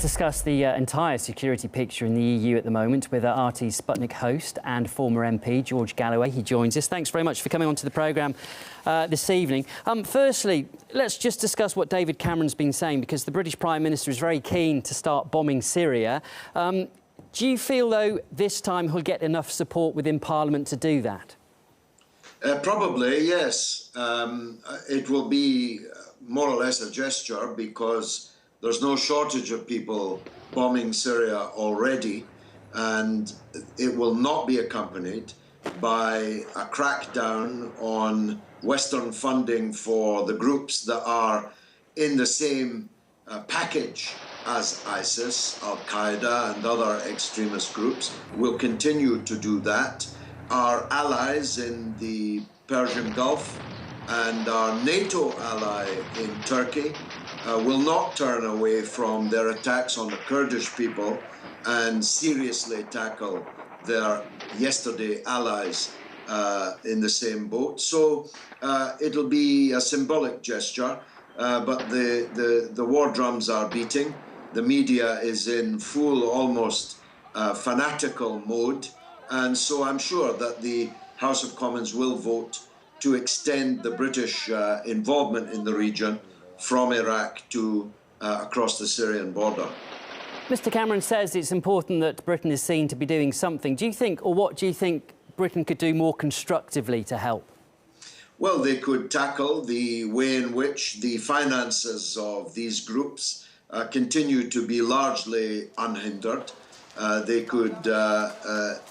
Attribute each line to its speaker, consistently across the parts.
Speaker 1: Let's discuss the entire security picture in the EU at the moment with RT's Sputnik host and former MP George Galloway. He joins us. Thanks very much for coming onto the programme this evening. Firstly, let's just discuss what David Cameron's been saying, because the British Prime Minister is very keen to start bombing Syria. Do you feel, though, this time he'll get enough support within Parliament to do that?
Speaker 2: Probably, yes. It will be more or less a gesture, because there's no shortage of people bombing Syria already, and it will not be accompanied by a crackdown on Western funding for the groups that are in the same package as ISIS, Al-Qaeda and other extremist groups. Will continue to do that. Our allies in the Persian Gulf and our NATO ally in Turkey will not turn away from their attacks on the Kurdish people and seriously tackle their yesterday allies in the same boat. So it'll be a symbolic gesture, but the war drums are beating. The media is in full, almost fanatical mode, and so I'm sure that the House of Commons will vote to extend the British involvement in the region from Iraq to across the Syrian border.
Speaker 1: Mr Cameron says it's important that Britain is seen to be doing something. Do you think, or what do you think Britain could do more constructively to help?
Speaker 2: Well, they could tackle the way in which the finances of these groups continue to be largely unhindered. They could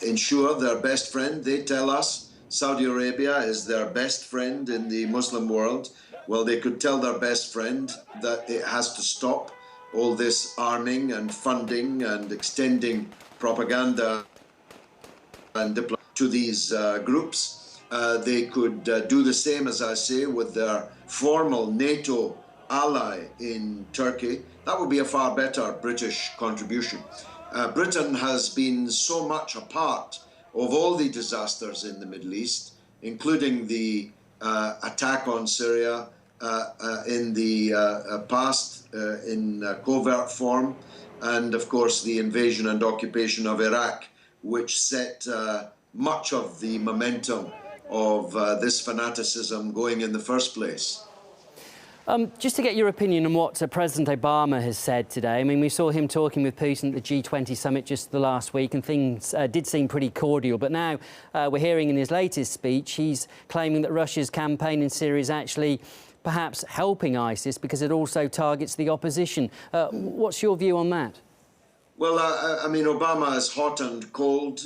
Speaker 2: ensure their best friend, they tell us, Saudi Arabia is their best friend in the Muslim world. Well, they could tell their best friend that it has to stop all this arming and funding and extending propaganda and diplomacy to these groups. They could do the same, as I say, with their formal NATO ally in Turkey. That would be a far better British contribution. Britain has been so much a part of all the disasters in the Middle East, including the attack on Syria in the past in covert form, and of course the invasion and occupation of Iraq, which set much of the momentum of this fanaticism going in the first place.
Speaker 1: Just to get your opinion on what President Obama has said today. I mean, we saw him talking with Putin at the G20 summit just the last week, and things did seem pretty cordial. But now we're hearing in his latest speech, he's claiming that Russia's campaign in Syria is actually perhaps helping ISIS because it also targets the opposition. What's your view on that?
Speaker 2: Well, I mean, Obama is hot and cold,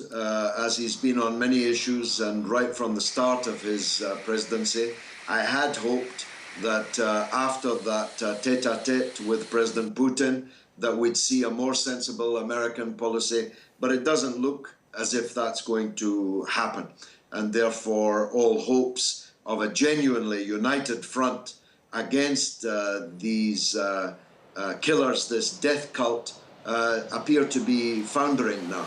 Speaker 2: as he's been on many issues, and right from the start of his presidency. I had hoped that after that tete-a-tete with President Putin, that we'd see a more sensible American policy, but it doesn't look as if that's going to happen. And therefore, all hopes of a genuinely united front against these killers, this death cult, appear to be foundering now.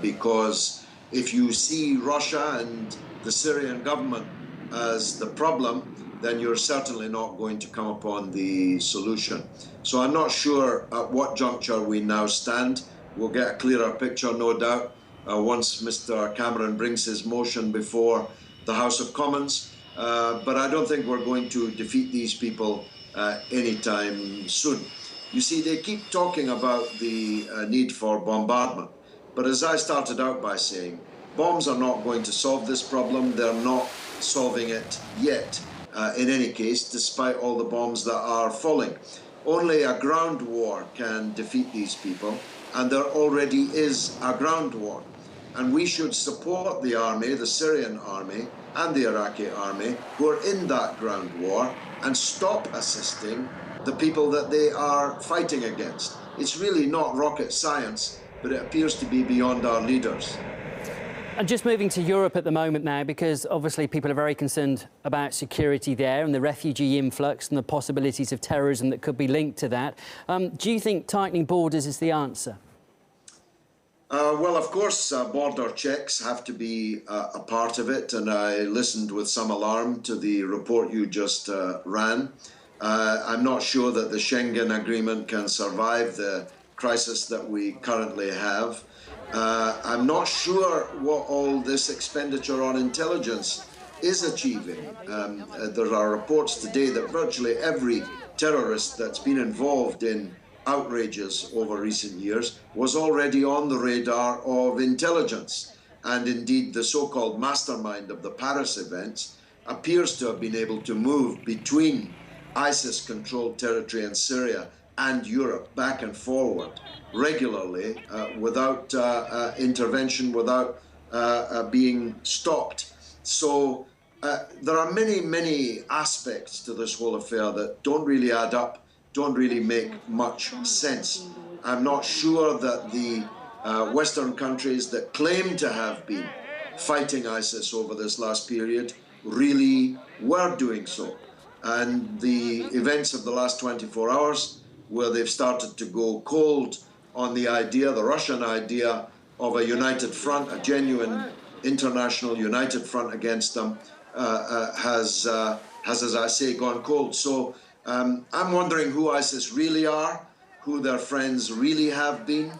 Speaker 2: Because if you see Russia and the Syrian government as the problem, then you're certainly not going to come upon the solution. So I'm not sure at what juncture we now stand. We'll get a clearer picture, no doubt, once Mr Cameron brings his motion before the House of Commons. But I don't think we're going to defeat these people anytime soon. You see, they keep talking about the need for bombardment. But as I started out by saying, bombs are not going to solve this problem. They're not solving it yet. In any case, despite all the bombs that are falling. Only a ground war can defeat these people, and there already is a ground war. And we should support the army, the Syrian army, and the Iraqi army, who are in that ground war, and stop assisting the people that they are fighting against. It's really not rocket science, but it appears to be beyond our leaders.
Speaker 1: And just moving to Europe at the moment now, because obviously people are very concerned about security there and the refugee influx and the possibilities of terrorism that could be linked to that. Do you think tightening borders is the answer?
Speaker 2: Well, of course, border checks have to be a part of it, and I listened with some alarm to the report you just ran. I'm not sure that the Schengen Agreement can survive the crisis that we currently have. I'm not sure what all this expenditure on intelligence is achieving. There are reports today that virtually every terrorist that's been involved in outrages over recent years was already on the radar of intelligence. And indeed, the so-called mastermind of the Paris events appears to have been able to move between ISIS-controlled territory in Syria and Europe back and forward regularly without intervention, without being stopped. So there are many, many aspects to this whole affair that don't really add up, don't really make much sense. I'm not sure that the Western countries that claim to have been fighting ISIS over this last period really were doing so. And the events of the last 24 hours, where they've started to go cold on the idea, the Russian idea, of a united front, a genuine international united front against them, has, as I say, gone cold. So I'm wondering who ISIS really are, who their friends really have been,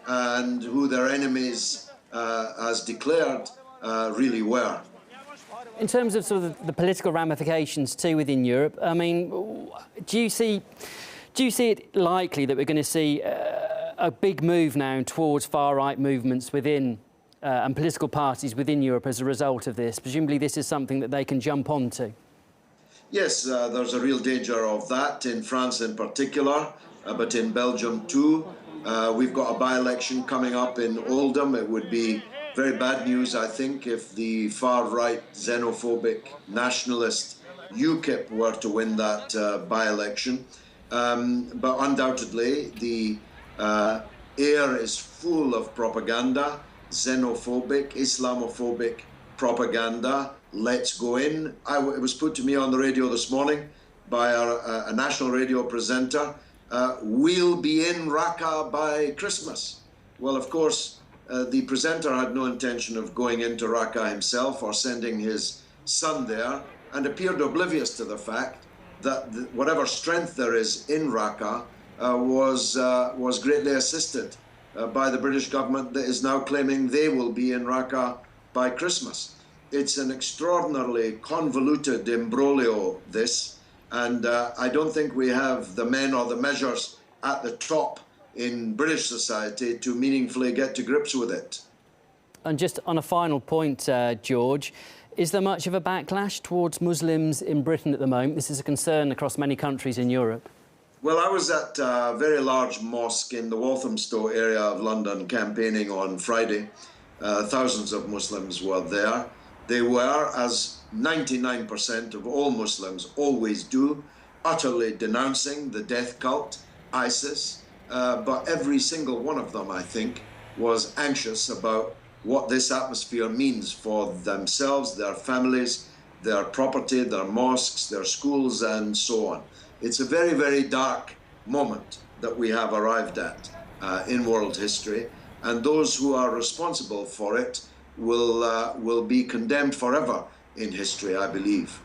Speaker 2: and who their enemies, as declared, really were.
Speaker 1: In terms of sort of the political ramifications too within Europe, I mean, do you see it likely that we're going to see a big move now towards far-right movements within and political parties within Europe as a result of this? Presumably this is something that they can jump onto.
Speaker 2: Yes, there's a real danger of that in France in particular, but in Belgium too. We've got a by-election coming up in Oldham. It would be very bad news, I think, if the far-right, xenophobic, nationalist UKIP were to win that by-election. But undoubtedly, the air is full of propaganda, xenophobic, Islamophobic propaganda. Let's go in. It was put to me on the radio this morning by a national radio presenter, we'll be in Raqqa by Christmas. Well, of course, the presenter had no intention of going into Raqqa himself or sending his son there, and appeared oblivious to the fact that whatever strength there is in Raqqa was greatly assisted by the British government that is now claiming they will be in Raqqa by Christmas. It's an extraordinarily convoluted imbroglio, this, and I don't think we have the men or the measures at the top in British society to meaningfully get to grips with it.
Speaker 1: And just on a final point, George, is there much of a backlash towards Muslims in Britain at the moment? This is a concern across many countries in Europe.
Speaker 2: Well, I was at a very large mosque in the Walthamstow area of London campaigning on Friday. Thousands of Muslims were there. They were, as 99% of all Muslims always do, utterly denouncing the death cult, ISIS, but every single one of them, I think, was anxious about what this atmosphere means for themselves, their families, their property, their mosques, their schools, and so on. It's a very, very dark moment that we have arrived at in world history, and those who are responsible for it will be condemned forever in history, I believe.